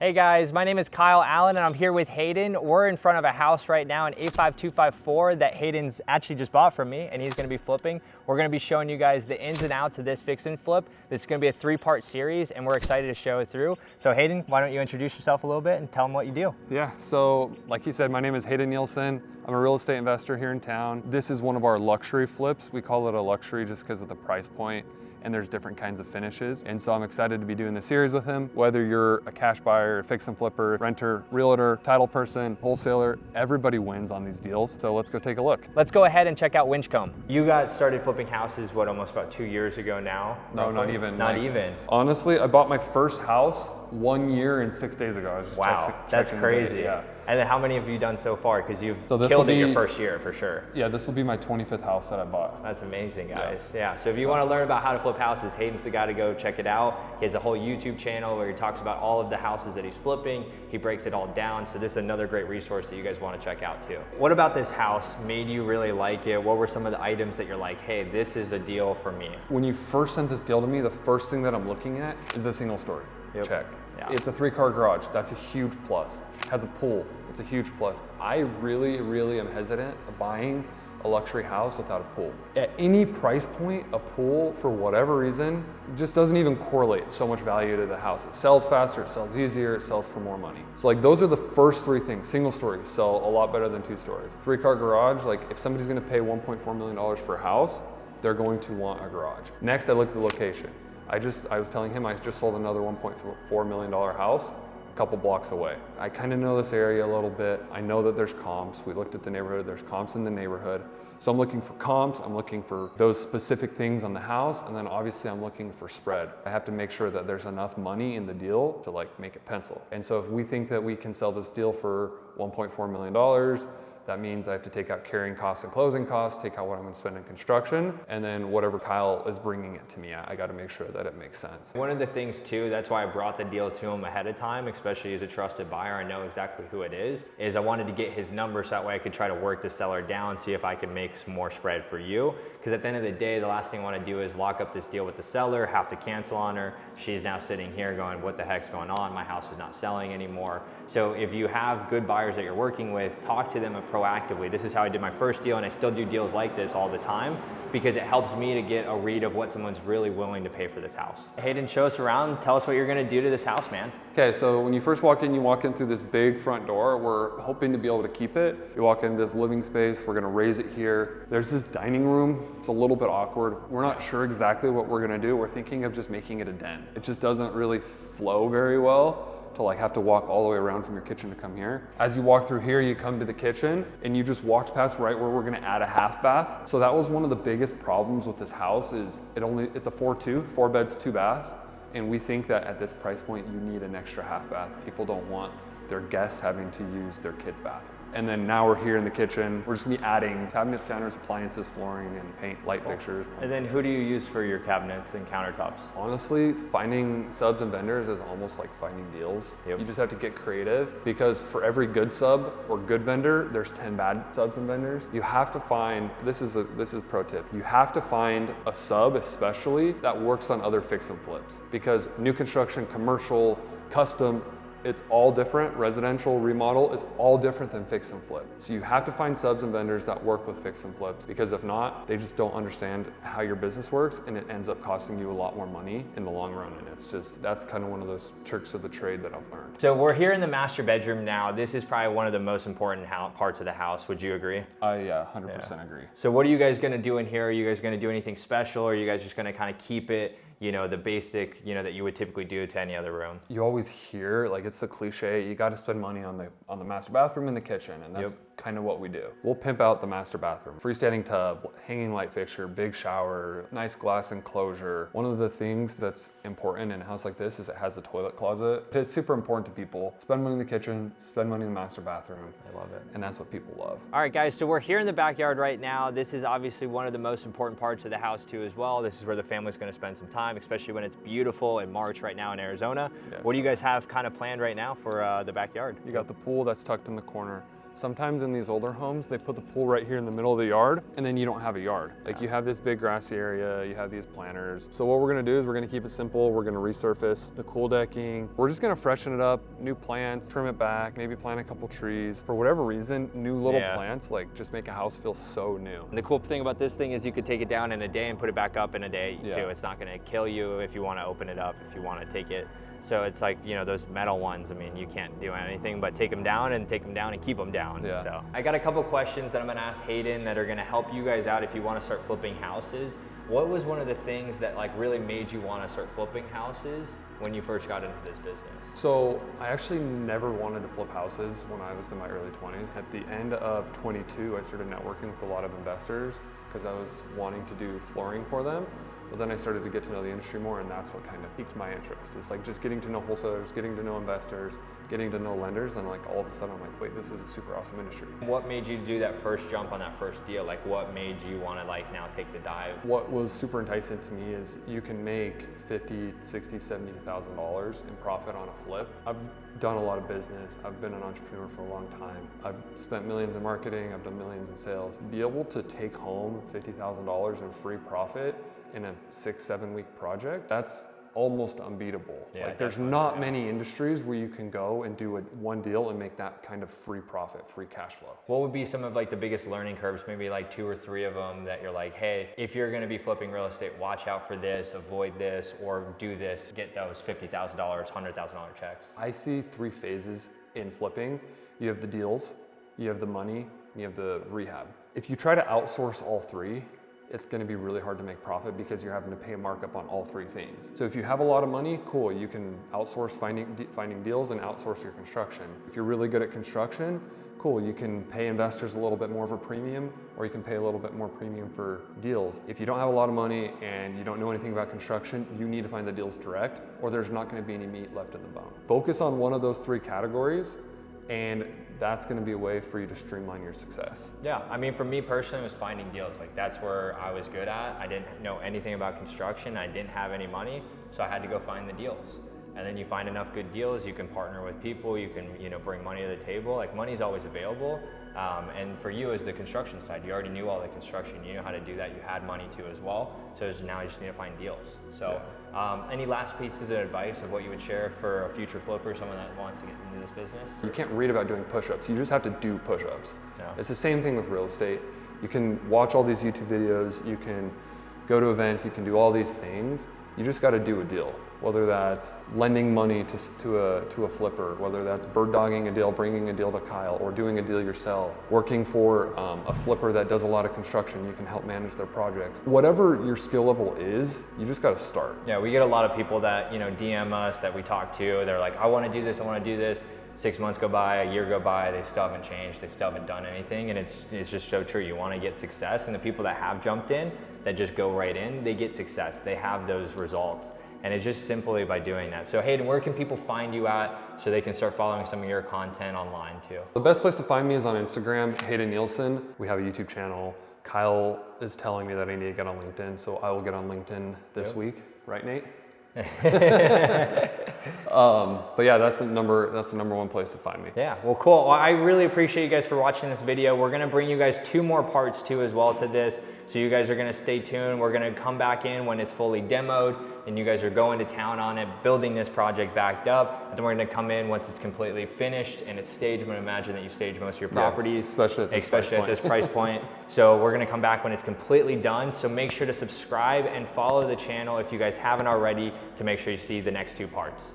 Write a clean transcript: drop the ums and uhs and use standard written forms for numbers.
Hey guys, my name is Kyle Allen and I'm here with Hayden. We're in front of a house right now, an 85254 that Hayden's actually just bought from me and he's gonna be flipping. We're gonna be showing you guys the ins and outs of this fix and flip. This is gonna be a 3-part series and we're excited to show it through. So Hayden, why don't you introduce yourself a little bit and tell them what you do? Yeah, so like he said, my name is Hayden Nielsen. I'm a real estate investor here in town. This is one of our luxury flips. We call it a luxury just because of the price point, and there's different kinds of finishes. And so I'm excited to be doing this series with him. Whether you're a cash buyer, a fix and flipper, renter, realtor, title person, wholesaler, everybody wins on these deals. So let's go take a look. Let's go ahead and check out Winchcombe. You got started flipping houses, what, almost about 2 years ago now? No, roughly? not even. Not even. Honestly, I bought my first house 1 year and 6 days ago. I was just That's checking crazy. Yeah. And then how many have you done so far? Because you've So killed it your first year for sure. Yeah, this will be my 25th house that I bought. That's amazing, guys. Yeah. So if you want to learn about how to flip houses, Hayden's the guy to go check it out. He has a whole YouTube channel where he talks about all of the houses that he's flipping. He breaks it all down. So this is another great resource that you guys want to check out too. What about this house made you really like it? What were some of the items that you're like, hey, this is a deal for me? When you first sent this deal to me, the first thing that I'm looking at is a single story. Yep. Check. Yeah. It's a 3-car garage. That's a huge plus. It has a pool. It's a huge plus. I really am hesitant of buying a luxury house without a pool. At any price point, a pool, for whatever reason, just doesn't even correlate so much value to the house. It sells faster, it sells easier, it sells for more money. So like those are the first 3 things. Single story sell a lot better than 2 stories. 3-car garage, like if somebody's gonna pay $1.4 million for a house, they're going to want a garage. Next, I look at the location. I was telling him I just sold another $1.4 million house a couple blocks away. I kind of know this area a little bit. I know that there's comps. We looked at the neighborhood, there's comps in the neighborhood. So I'm looking for comps, I'm looking for those specific things on the house, and then obviously I'm looking for spread. I have to make sure that there's enough money in the deal to like make it pencil. And so if we think that we can sell this deal for $1.4 million, that means I have to take out carrying costs and closing costs, take out what I'm gonna spend in construction, and then whatever Kyle is bringing it to me at, I gotta make sure that it makes sense. One of the things too, that's why I brought the deal to him ahead of time, especially as a trusted buyer, I know exactly who it is I wanted to get his numbers so that way I could try to work the seller down, see if I can make some more spread for you. Because at the end of the day, the last thing I wanna do is lock up this deal with the seller, have to cancel on her. She's now sitting here going, what the heck's going on? My house is not selling anymore. So if you have good buyers that you're working with, talk to them proactively. This is how I did my first deal, and I still do deals like this all the time because it helps me to get a read of what someone's really willing to pay for this house. Hayden, show us around. Tell us what you're gonna do to this house, man. Okay, so when you first walk in, you walk in through this big front door. We're hoping to be able to keep it. You walk in this living space, we're gonna raise it here. There's this dining room. It's a little bit awkward. We're not sure exactly what we're gonna do. We're thinking of just making it a den. It just doesn't really flow very well to like have to walk all the way around from your kitchen to come here. As you walk through here, you come to the kitchen and you just walked past right where we're gonna add a half bath. So that was one of the biggest problems with this house is it's a 4-2, 4 beds, 2 baths. And we think that at this price point, you need an extra half bath. People don't want their guests having to use their kids' bathroom. And then now we're here in the kitchen. We're just gonna be adding cabinets, counters, appliances, flooring, and paint, light fixtures. And then who do you use for your cabinets and countertops? Honestly, finding subs and vendors is almost like finding deals. Yep. You just have to get creative because for every good sub or good vendor, there's 10 bad subs and vendors. You have to find, this is a pro tip, you have to find a sub especially that works on other fix and flips because new construction, commercial, custom, it's all different. Residential, remodel, it's all different than fix and flip. So you have to find subs and vendors that work with fix and flips because if not, they just don't understand how your business works and it ends up costing you a lot more money in the long run. And it's just, that's kind of one of those tricks of the trade that I've learned. So we're here in the master bedroom now. This is probably one of the most important parts of the house. Would you agree? Yeah, 100% agree. So what are you guys gonna do in here? Are you guys gonna do anything special or are you guys just gonna kind of keep it, you know, the basic, you know, that you would typically do to any other room? You always hear, like it's the cliche, you gotta spend money on the master bathroom and the kitchen, and that's kind of what we do. We'll pimp out the master bathroom. Freestanding tub, hanging light fixture, big shower, nice glass enclosure. One of the things that's important in a house like this is it has a toilet closet. It's super important to people. Spend money in the kitchen, spend money in the master bathroom. I love it. And that's what people love. All right, guys, so we're here in the backyard right now. This is obviously one of the most important parts of the house too as well. This is where the family's gonna spend some time, especially when it's beautiful in March right now in Arizona. Yes. What do you guys have kind of planned right now for the backyard? You got the pool that's tucked in the corner. Sometimes in these older homes, they put the pool right here in the middle of the yard, and then you don't have a yard. Like you have this big grassy area, you have these planters. So what we're gonna do is we're gonna keep it simple. We're gonna resurface the cool decking. We're just gonna freshen it up, new plants, trim it back, maybe plant a couple trees. For whatever reason, new little plants like just make a house feel so new. And the cool thing about this thing is you could take it down in a day and put it back up in a day too. It's not gonna kill you if you wanna open it up, if you wanna take it. So it's like, you know, those metal ones, I mean, you can't do anything but take them down and keep them down. Yeah. So I got a couple questions that I'm gonna ask Hayden that are gonna help you guys out if you wanna start flipping houses. What was one of the things that like really made you wanna start flipping houses when you first got into this business? So I actually never wanted to flip houses when I was in my early 20s. At the end of 22, I started networking with a lot of investors because I was wanting to do flooring for them. But then I started to get to know the industry more, and that's what kind of piqued my interest. It's like just getting to know wholesalers, getting to know investors, getting to know lenders, and like all of a sudden I'm like, wait, this is a super awesome industry. What made you do that first jump on that first deal? Like what made you want to like now take the dive? What was super enticing to me is you can make $50,000, $60,000, $70,000 in profit on a flip. I've done a lot of business. I've been an entrepreneur for a long time. I've spent millions in marketing. I've done millions in sales. Be able to take home $50,000 in free profit in a 6-7 week project, that's almost unbeatable. Yeah, like there's not many industries where you can go and do one deal and make that kind of free profit, free cash flow. What would be some of like the biggest learning curves, maybe like 2 or 3 of them that you're like, hey, if you're gonna be flipping real estate, watch out for this, avoid this, or do this, get those $50,000, $100,000 checks? I see 3 phases in flipping. You have the deals, you have the money, you have the rehab. If you try to outsource all 3, it's gonna be really hard to make profit because you're having to pay a markup on all 3 things. So if you have a lot of money, cool, you can outsource finding deals and outsource your construction. If you're really good at construction, cool, you can pay investors a little bit more of a premium, or you can pay a little bit more premium for deals. If you don't have a lot of money and you don't know anything about construction, you need to find the deals direct, or there's not gonna be any meat left in the bone. Focus on one of those 3 categories, and that's gonna be a way for you to streamline your success. Yeah, I mean, for me personally, it was finding deals. Like that's where I was good at. I didn't know anything about construction. I didn't have any money, so I had to go find the deals. And then you find enough good deals, you can partner with people, you can, you know, bring money to the table. Like money's always available. And for you as the construction side, you already knew all the construction, you know how to do that, you had money too as well. So now you just need to find deals. So any last pieces of advice of what you would share for a future flipper, someone that wants to get into this business? You can't read about doing push-ups, you just have to do push-ups. Yeah. It's the same thing with real estate. You can watch all these YouTube videos, you can go to events, you can do all these things. You just gotta do a deal. Whether that's lending money to a flipper, whether that's bird dogging a deal, bringing a deal to Kyle, or doing a deal yourself, working for a flipper that does a lot of construction, you can help manage their projects. Whatever your skill level is, you just gotta start. Yeah, we get a lot of people that, you know, DM us that we talk to, they're like, I wanna do this, I wanna do this. 6 months go by, a year go by, they still haven't changed, they still haven't done anything, and it's just so true. You wanna get success, and the people that have jumped in, that just go right in, they get success, they have those results. And it's just simply by doing that. So Hayden, where can people find you at so they can start following some of your content online too? The best place to find me is on Instagram, Hayden Nielsen. We have a YouTube channel. Kyle is telling me that I need to get on LinkedIn, so I will get on LinkedIn this week. Right, Nate? But yeah, that's the number 1 place to find me. Yeah, well, cool. Well, I really appreciate you guys for watching this video. We're gonna bring you guys 2 more parts too as well to this. So you guys are gonna stay tuned. We're gonna come back in when it's fully demoed and you guys are going to town on it, building this project backed up. And then we're gonna come in once it's completely finished and it's staged. I'm gonna imagine that you stage most of your properties. Yes, especially at this price point. So we're gonna come back when it's completely done. So make sure to subscribe and follow the channel if you guys haven't already to make sure you see the next 2 parts.